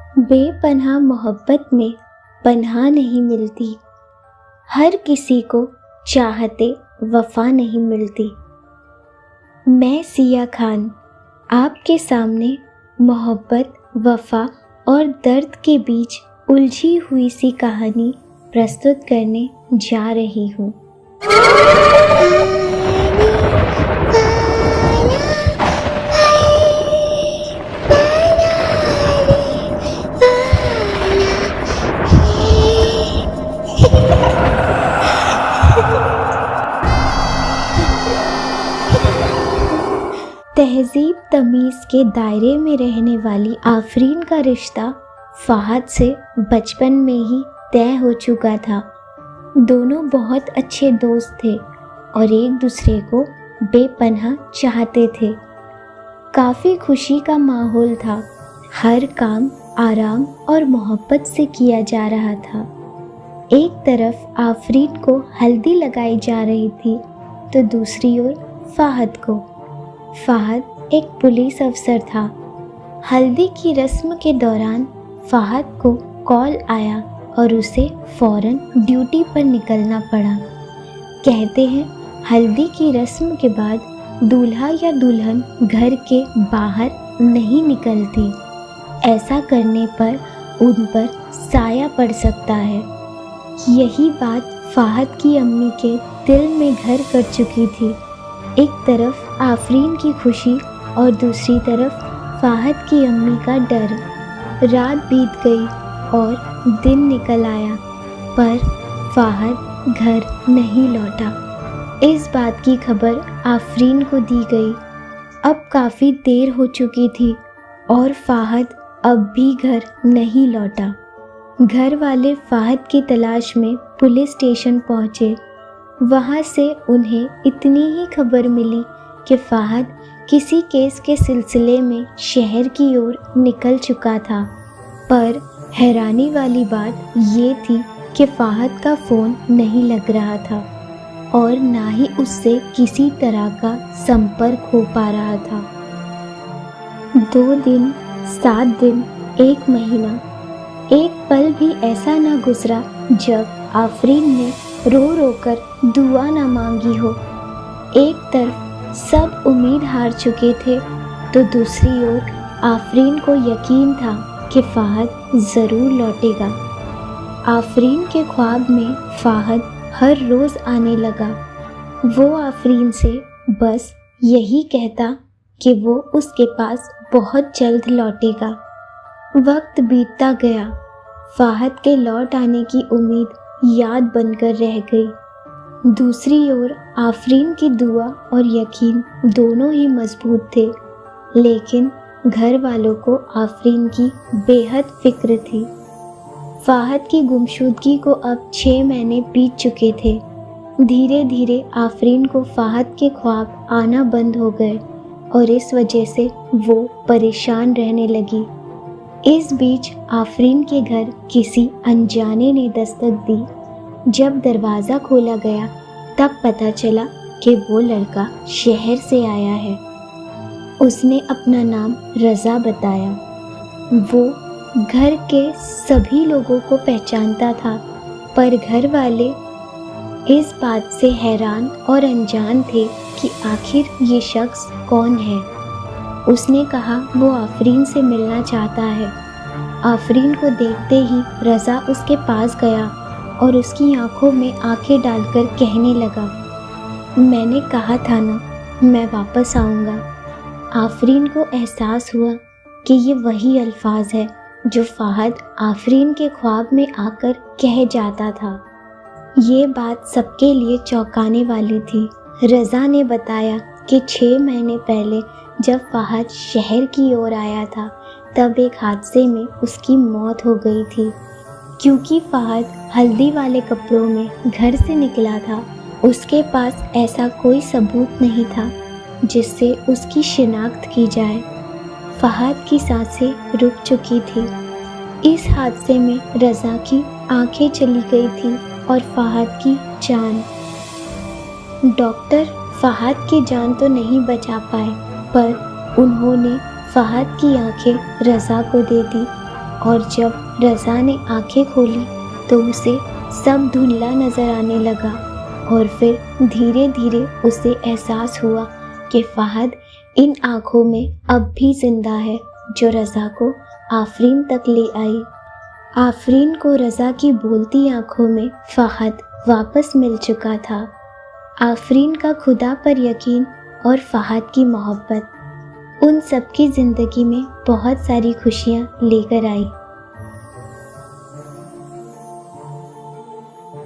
بے پناہ محبت میں پناہ نہیں ملتی، ہر کسی کو چاہتے وفا نہیں ملتی۔ میں سیاہ خان آپ کے سامنے محبت، وفا اور درد کے بیچ الجھی ہوئی سی کہانی پرستت کرنے جا رہی ہوں۔ تہذیب تمیز کے دائرے میں رہنے والی آفرین کا رشتہ فہد سے بچپن میں ہی طے ہو چکا تھا۔ دونوں بہت اچھے دوست تھے اور ایک دوسرے کو بے پناہ چاہتے تھے۔ کافی خوشی کا ماحول تھا، ہر کام آرام اور محبت سے کیا جا رہا تھا۔ ایک طرف آفرین کو ہلدی لگائی جا رہی تھی تو دوسری اور فہد کو۔ فہد ایک پولیس افسر تھا۔ ہلدی کی رسم کے دوران فہد کو کال آیا اور اسے فوراً ڈیوٹی پر نکلنا پڑا۔ کہتے ہیں ہلدی کی رسم کے بعد دولہا یا دلہن گھر کے باہر نہیں نکلتی، ایسا کرنے پر ان پر سایہ پڑ سکتا ہے۔ یہی بات فہد کی امی کے دل میں گھر کر چکی تھی۔ ایک طرف آفرین کی خوشی اور دوسری طرف فہد کی امی کا ڈر۔ رات بیت گئی اور دن نکل آیا، پر فہد گھر نہیں لوٹا۔ اس بات کی خبر آفرین کو دی گئی۔ اب کافی دیر ہو چکی تھی اور فہد اب بھی گھر نہیں لوٹا۔ گھر والے فہد کی تلاش میں پولیس اسٹیشن پہنچے۔ وہاں سے انہیں اتنی ہی خبر ملی کہ فہد کسی کیس کے سلسلے میں شہر کی اور نکل چکا تھا، پر حیرانی والی بات یہ تھی کہ فہد کا فون نہیں لگ رہا تھا اور نہ ہی اس سے کسی طرح کا سمپرک ہو پا رہا تھا۔ 2 دن، 7 دن، 1 مہینہ، ایک پل بھی ایسا نہ گزرا جب آفرین نے رو رو کر دعا نہ مانگی ہو۔ ایک طرف سب امید ہار چکے تھے تو دوسری اور آفرین کو یقین تھا کہ فہد ضرور لوٹے گا۔ آفرین کے خواب میں فہد ہر روز آنے لگا۔ وہ آفرین سے بس یہی کہتا کہ وہ اس کے پاس بہت جلد لوٹے گا۔ وقت بیتتا گیا، فہد کے لوٹ آنے کی امید یاد بن کر رہ گئی۔ دوسری اور آفرین کی دعا اور یقین دونوں ہی مضبوط تھے، لیکن گھر والوں کو آفرین کی بے حد فکر تھی۔ فہد کی گمشدگی کو اب 6 مہینے بیت چکے تھے۔ دھیرے دھیرے آفرین کو فہد کے خواب آنا بند ہو گئے اور اس وجہ سے وہ پریشان رہنے لگی۔ اس بیچ آفرین کے گھر کسی انجانے نے دستک دی۔ جب دروازہ کھولا گیا تب پتہ چلا کہ وہ لڑکا شہر سے آیا ہے۔ اس نے اپنا نام رضا بتایا۔ وہ گھر کے سبھی لوگوں کو پہچانتا تھا، پر گھر والے اس بات سے حیران اور انجان تھے کہ آخر یہ شخص کون ہے۔ اس نے کہا وہ آفرین سے ملنا چاہتا ہے۔ آفرین کو دیکھتے ہی رضا اس کے پاس گیا اور اس کی آنکھوں میں آنکھیں ڈال کر کہنے لگا، میں نے کہا تھا نا میں واپس آؤں گا۔ آفرین کو احساس ہوا کہ یہ وہی الفاظ ہے جو فہد آفرین کے خواب میں آ کر کہہ جاتا تھا۔ یہ بات سب کے لیے چونکانے والی تھی۔ رضا نے بتایا کہ 6 مہینے پہلے جب فہد شہر کی اور آیا تھا تب ایک حادثے میں اس کی موت ہو گئی تھی۔ کیونکہ فہد ہلدی والے کپڑوں میں گھر سے نکلا تھا، اس کے پاس ایسا کوئی ثبوت نہیں تھا جس سے اس کی شناخت کی جائے۔ فہد کی سانسیں رک چکی تھی۔ اس حادثے میں رضا کی آنکھیں چلی گئی تھیں اور فہد کی جان۔ ڈاکٹر فہد کی جان تو نہیں بچا پائے، پر انہوں نے فہد کی آنکھیں رضا کو دے دی۔ اور جب رضا نے آنکھیں کھولی تو اسے سب دھندلا نظر آنے لگا، اور پھر دھیرے دھیرے اسے احساس ہوا کہ فہد ان آنکھوں میں اب بھی زندہ ہے جو رضا کو آفرین تک لے آئی۔ آفرین کو رضا کی بولتی آنکھوں میں فہد واپس مل چکا تھا۔ آفرین کا خدا پر یقین اور فہد کی محبت ان سب کی زندگی میں بہت ساری خوشیاں لے کر آئی۔